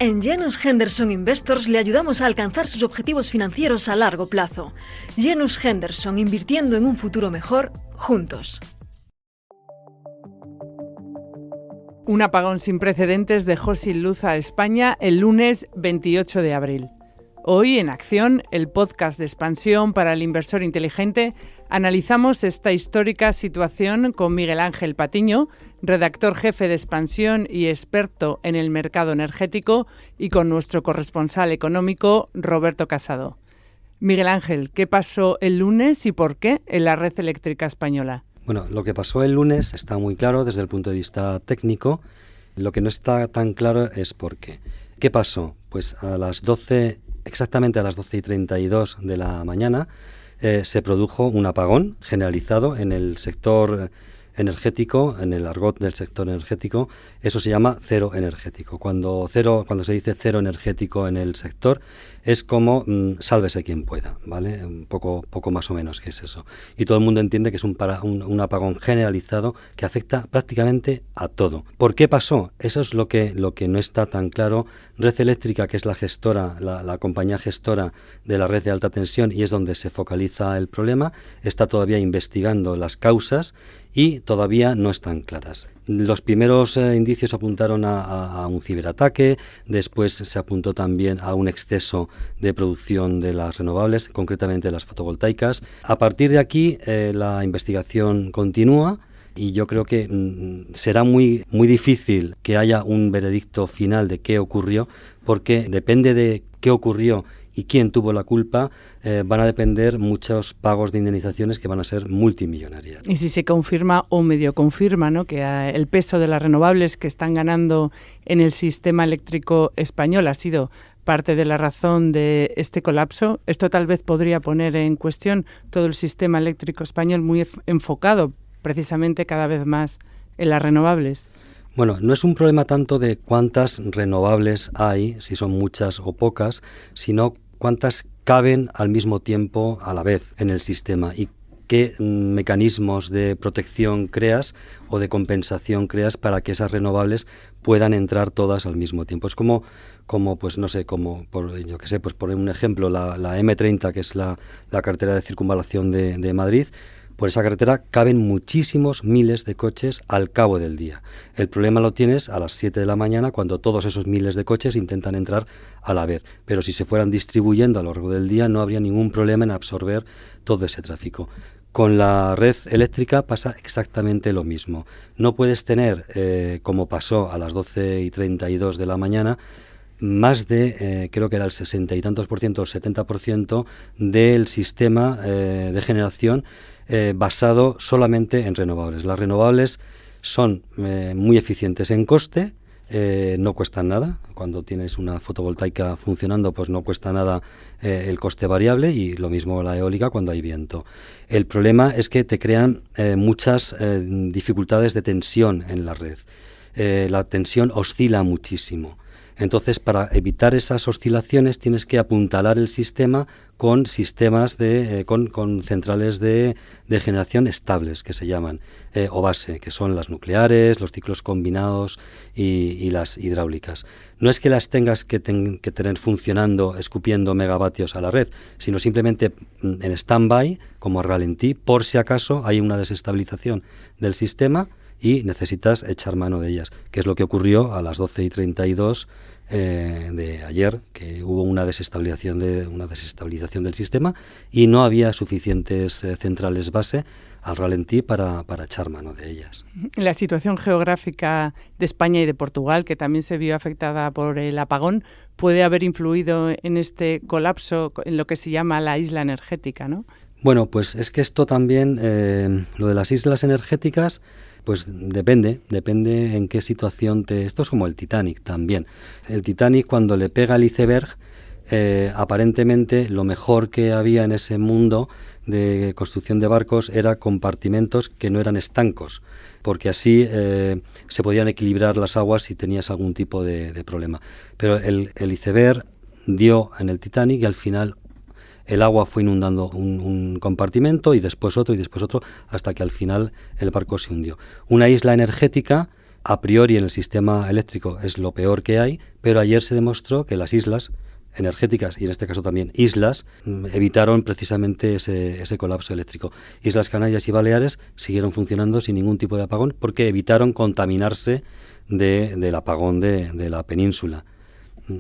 En Janus Henderson Investors le ayudamos a alcanzar sus objetivos financieros a largo plazo. Janus Henderson, invirtiendo en un futuro mejor, juntos. Un apagón sin precedentes dejó sin luz a España el lunes 28 de abril. Hoy, en Acción, el podcast de Expansión para el inversor inteligente, analizamos esta histórica situación con Miguel Ángel Patiño, redactor jefe de Expansión y experto en el mercado energético, y con nuestro corresponsal económico, Roberto Casado. Miguel Ángel, ¿qué pasó el lunes y por qué en la red eléctrica española? Bueno, lo que pasó el lunes está muy claro desde el punto de vista técnico. Lo que no está tan claro es por qué. ¿Qué pasó? Pues exactamente a las 12:32 de la mañana, se produjo un apagón generalizado en el sector energético, en el argot del sector energético. Eso se llama cero energético. Cuando se dice cero energético en el sector, es como sálvese quien pueda, ¿vale? Un poco más o menos que es eso. Y todo el mundo entiende que es un apagón generalizado que afecta prácticamente a todo. ¿Por qué pasó? Eso es lo que no está tan claro. Red Eléctrica, que es la gestora, la compañía gestora de la red de alta tensión, y es donde se focaliza el problema, está todavía investigando las causas y todavía no están claras. Los primeros indicios apuntaron a un ciberataque, después se apuntó también a un exceso de producción de las renovables, concretamente las fotovoltaicas. A partir de aquí la investigación continúa y yo creo que será muy difícil que haya un veredicto final de qué ocurrió, porque depende de qué ocurrió y quién tuvo la culpa, van a depender muchos pagos de indemnizaciones que van a ser multimillonarias. Y si se confirma o medio confirma, ¿no?, que el peso de las renovables que están ganando en el sistema eléctrico español ha sido parte de la razón de este colapso, esto tal vez podría poner en cuestión todo el sistema eléctrico español, muy enfocado precisamente cada vez más en las renovables. Bueno, no es un problema tanto de cuántas renovables hay, si son muchas o pocas, sino cuántas caben al mismo tiempo a la vez en el sistema y qué mecanismos de protección creas o de compensación creas para que esas renovables puedan entrar todas al mismo tiempo. Es como pues no sé, por poner un ejemplo, la M30, que es la carretera de circunvalación de Madrid. Por esa carretera caben muchísimos miles de coches al cabo del día. El problema lo tienes a las 7 de la mañana, cuando todos esos miles de coches intentan entrar a la vez. Pero si se fueran distribuyendo a lo largo del día, no habría ningún problema en absorber todo ese tráfico. Con la red eléctrica pasa exactamente lo mismo. No puedes tener, como pasó a las 12:32 de la mañana, más de, creo que era el 60 y tantos por ciento, el 70% del sistema de generación basado solamente en renovables. Las renovables son muy eficientes en coste, no cuestan nada. Cuando tienes una fotovoltaica funcionando, pues no cuesta nada el coste variable, y lo mismo la eólica cuando hay viento. El problema es que te crean muchas dificultades de tensión en la red. La tensión oscila muchísimo. Entonces, para evitar esas oscilaciones tienes que apuntalar el sistema con sistemas con centrales de generación estables, que se llaman, o base, que son las nucleares, los ciclos combinados y las hidráulicas. No es que las tengas que tener funcionando, escupiendo megavatios a la red, sino simplemente en stand-by, como ralentí, por si acaso hay una desestabilización del sistema y necesitas echar mano de ellas, que es lo que ocurrió a las 12:32 de ayer, que hubo una desestabilización del sistema y no había suficientes centrales base al ralentí para echar mano de ellas. La situación geográfica de España y de Portugal, que también se vio afectada por el apagón, puede haber influido en este colapso, en lo que se llama la isla energética, ¿no? Bueno, pues es que esto también, lo de las islas energéticas, pues depende en qué situación esto es como el Titanic también. El Titanic, cuando le pega el iceberg, aparentemente lo mejor que había en ese mundo de construcción de barcos era compartimentos que no eran estancos, porque así se podían equilibrar las aguas si tenías algún tipo de problema. Pero el iceberg dio en el Titanic y al final el agua fue inundando un compartimento y después otro, hasta que al final el barco se hundió. Una isla energética a priori en el sistema eléctrico es lo peor que hay, pero ayer se demostró que las islas energéticas, y en este caso también islas, evitaron precisamente ese colapso eléctrico. Islas Canarias y Baleares siguieron funcionando sin ningún tipo de apagón porque evitaron contaminarse del apagón de la península.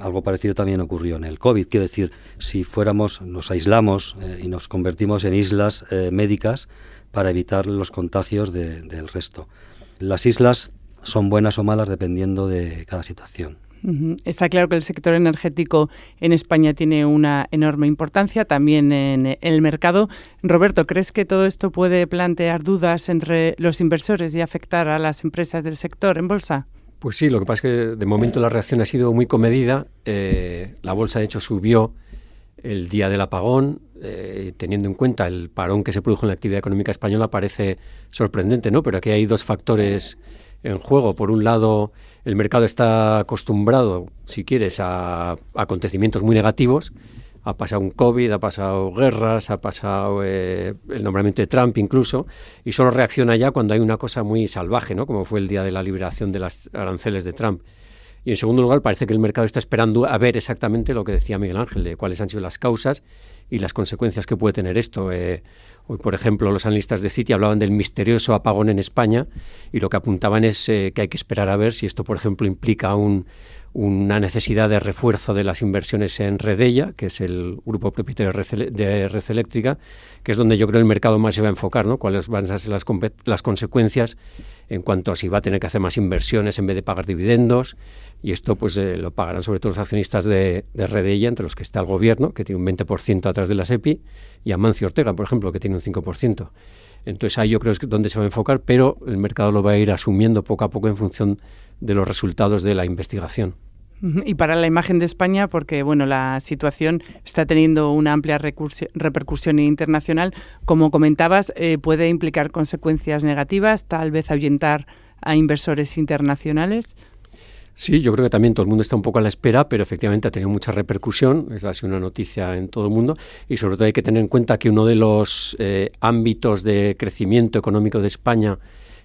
Algo parecido también ocurrió en el COVID. Quiero decir, si nos aislamos y nos convertimos en islas médicas para evitar los contagios del resto. Las islas son buenas o malas dependiendo de cada situación. Está claro que el sector energético en España tiene una enorme importancia también en el mercado. Roberto, ¿crees que todo esto puede plantear dudas entre los inversores y afectar a las empresas del sector en bolsa? Pues sí, lo que pasa es que de momento la reacción ha sido muy comedida. La bolsa, de hecho, subió el día del apagón. Teniendo en cuenta el parón que se produjo en la actividad económica española, parece sorprendente, ¿no? Pero aquí hay dos factores en juego. Por un lado, el mercado está acostumbrado, si quieres, a acontecimientos muy negativos. Ha pasado un COVID, ha pasado guerras, ha pasado el nombramiento de Trump incluso, y solo reacciona ya cuando hay una cosa muy salvaje, ¿no? Como fue el día de la liberación de las aranceles de Trump. Y en segundo lugar, parece que el mercado está esperando a ver exactamente lo que decía Miguel Ángel, de cuáles han sido las causas y las consecuencias que puede tener esto. Hoy, por ejemplo, los analistas de Citi hablaban del misterioso apagón en España y lo que apuntaban es que hay que esperar a ver si esto, por ejemplo, implica una necesidad de refuerzo de las inversiones en Redella, que es el grupo propietario de Red Eléctrica, que es donde yo creo el mercado más se va a enfocar, ¿no? Cuáles van a ser las consecuencias en cuanto a si va a tener que hacer más inversiones en vez de pagar dividendos, y esto pues lo pagarán sobre todo los accionistas de Redella, entre los que está el gobierno, que tiene un 20% atrás de la SEPI, y Amancio Ortega, por ejemplo, que tiene un 5%. Entonces ahí yo creo que es donde se va a enfocar, pero el mercado lo va a ir asumiendo poco a poco en función de los resultados de la investigación. Y para la imagen de España, porque bueno, la situación está teniendo una amplia repercusión internacional, como comentabas, puede implicar consecuencias negativas, tal vez ahuyentar a inversores internacionales. Sí, yo creo que también todo el mundo está un poco a la espera, pero efectivamente ha tenido mucha repercusión, es así una noticia en todo el mundo, y sobre todo hay que tener en cuenta que uno de los ámbitos de crecimiento económico de España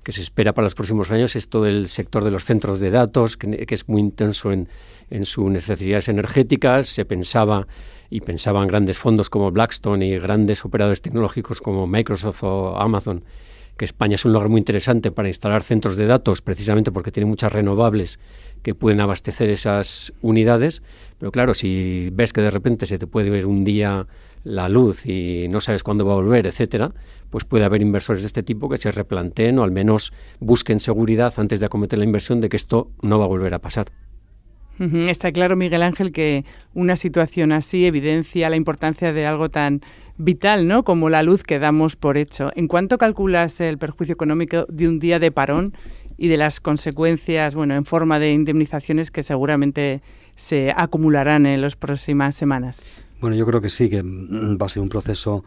que se espera para los próximos años es todo el sector de los centros de datos, que es muy intenso en sus necesidades energéticas. Se pensaban grandes fondos como Blackstone y grandes operadores tecnológicos como Microsoft o Amazon, que España es un lugar muy interesante para instalar centros de datos, precisamente porque tiene muchas renovables que pueden abastecer esas unidades. Pero claro, si ves que de repente se te puede ir un día la luz y no sabes cuándo va a volver, etcétera, pues puede haber inversores de este tipo que se replanteen o al menos busquen seguridad antes de acometer la inversión de que esto no va a volver a pasar. Está claro, Miguel Ángel, que una situación así evidencia la importancia de algo tan vital, ¿no?, como la luz que damos por hecho. ¿En cuánto calculas el perjuicio económico de un día de parón y de las consecuencias, bueno, en forma de indemnizaciones que seguramente se acumularán en las próximas semanas? Bueno, yo creo que sí, que va a ser un proceso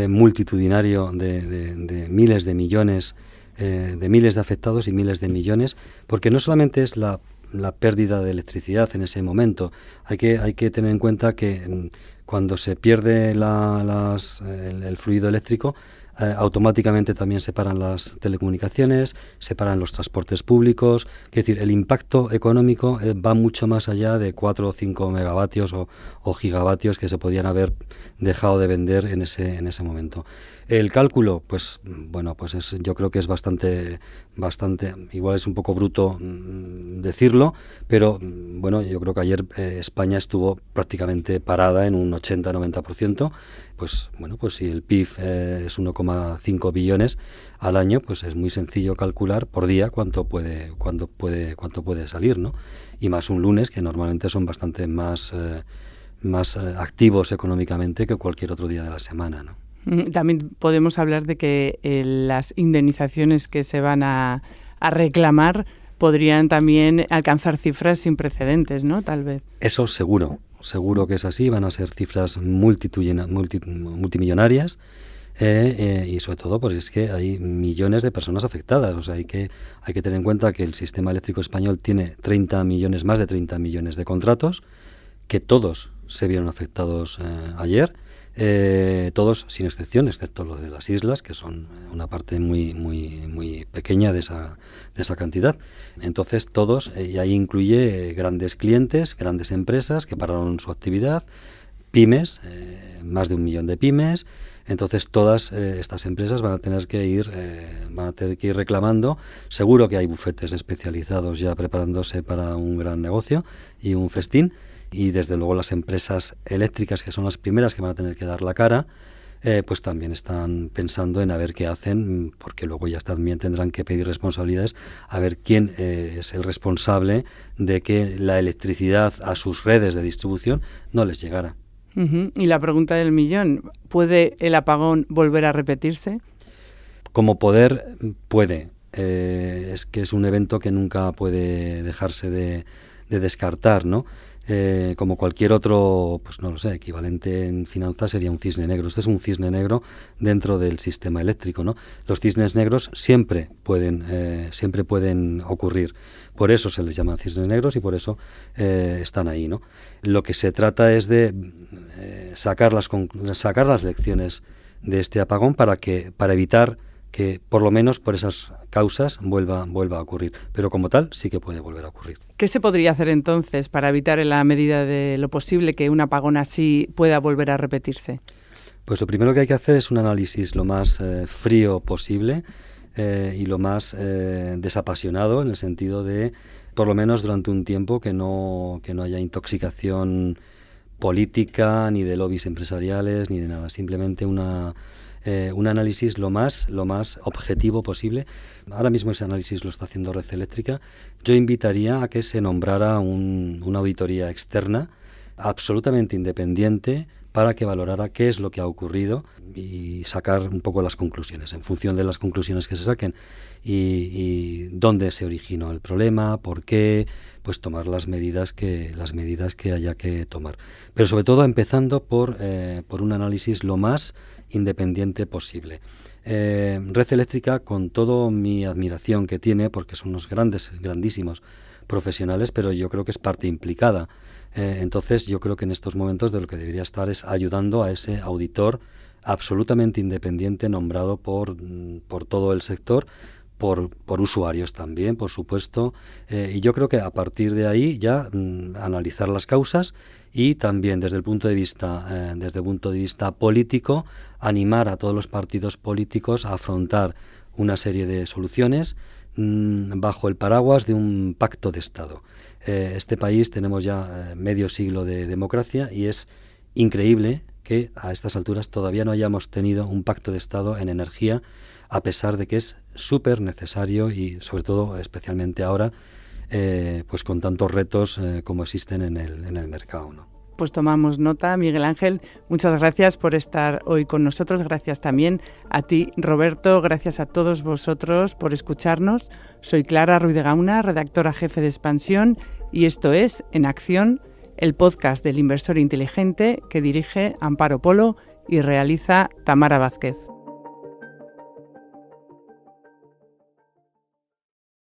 multitudinario de miles de millones, de miles de afectados y miles de millones, porque no solamente es la pérdida de electricidad en ese momento. Hay que tener en cuenta que cuando se pierde el fluido eléctrico, automáticamente también se paran las telecomunicaciones, se paran los transportes públicos. Es decir, el impacto económico va mucho más allá de 4 o 5 megavatios o gigavatios que se podían haber dejado de vender en ese momento. El cálculo, pues bueno, pues yo creo que es bastante, igual es un poco bruto decirlo, pero bueno, yo creo que ayer España estuvo prácticamente parada en un 80-90%. Pues bueno, pues si el PIB es 1,5 billones al año, pues es muy sencillo calcular por día cuánto puede salir, ¿no? Y más un lunes, que normalmente son bastante más activos económicamente que cualquier otro día de la semana, ¿no? También podemos hablar de que las indemnizaciones que se van a reclamar podrían también alcanzar cifras sin precedentes, ¿no? Tal vez. Eso seguro que es así, van a ser cifras multimillonarias y sobre todo porque es que hay millones de personas afectadas. O sea, hay que tener en cuenta que el sistema eléctrico español tiene más de 30 millones de contratos, que todos se vieron afectados ayer, todos sin excepción, excepto los de las islas, que son una parte muy pequeña de esa cantidad. Entonces todos, y ahí incluye grandes clientes, grandes empresas que pararon su actividad, pymes, más de 1 millón de pymes. Entonces todas estas empresas van a tener que ir reclamando. Seguro que hay bufetes especializados ya preparándose para un gran negocio y un festín. Y desde luego las empresas eléctricas, que son las primeras que van a tener que dar la cara, pues también están pensando en a ver qué hacen, porque luego ya también tendrán que pedir responsabilidades, a ver quién es el responsable de que la electricidad a sus redes de distribución no les llegara. Uh-huh. Y la pregunta del millón, ¿puede el apagón volver a repetirse? Como poder, puede. Es que es un evento que nunca puede dejarse de descartar, ¿no? Como cualquier otro, pues no lo sé, equivalente en finanzas sería un cisne negro. Este es un cisne negro dentro del sistema eléctrico, ¿no? Los cisnes negros siempre pueden ocurrir. Por eso se les llama cisnes negros y por eso están ahí, ¿no? Lo que se trata es de sacar las lecciones de este apagón para evitar que por lo menos por esas causas vuelva a ocurrir. Pero como tal sí que puede volver a ocurrir. ¿Qué se podría hacer entonces para evitar en la medida de lo posible que un apagón así pueda volver a repetirse? Pues lo primero que hay que hacer es un análisis lo más frío posible y lo más desapasionado, en el sentido de, por lo menos durante un tiempo, que no haya intoxicación política, ni de lobbies empresariales, ni de nada. Simplemente un análisis lo más objetivo posible. Ahora mismo ese análisis lo está haciendo Red Eléctrica. Yo invitaría a que se nombrara una auditoría externa absolutamente independiente para que valorara qué es lo que ha ocurrido y sacar un poco las conclusiones. En función de las conclusiones que se saquen y dónde se originó el problema, por qué, pues tomar las medidas que haya que tomar. Pero sobre todo empezando por un análisis lo más independiente posible. Red Eléctrica, con toda mi admiración que tiene, porque son unos grandísimos profesionales, pero yo creo que es parte implicada. Entonces yo creo que en estos momentos de lo que debería estar es ayudando a ese auditor absolutamente independiente, nombrado por todo el sector, por usuarios también, por supuesto, y yo creo que a partir de ahí ya analizar las causas y también desde el punto de vista político, animar a todos los partidos políticos a afrontar una serie de soluciones bajo el paraguas de un pacto de Estado. Este país tenemos ya medio siglo de democracia y es increíble que a estas alturas todavía no hayamos tenido un pacto de Estado en energía, a pesar de que es súper necesario y sobre todo especialmente ahora pues con tantos retos como existen en el mercado, ¿no? Pues tomamos nota. Miguel Ángel, muchas gracias por estar hoy con nosotros. Gracias también a ti, Roberto. Gracias a todos vosotros por escucharnos. Soy Clara Ruiz de Gauna, redactora jefe de Expansión, y esto es En Acción, el podcast del inversor inteligente que dirige Amparo Polo y realiza Tamara Vázquez.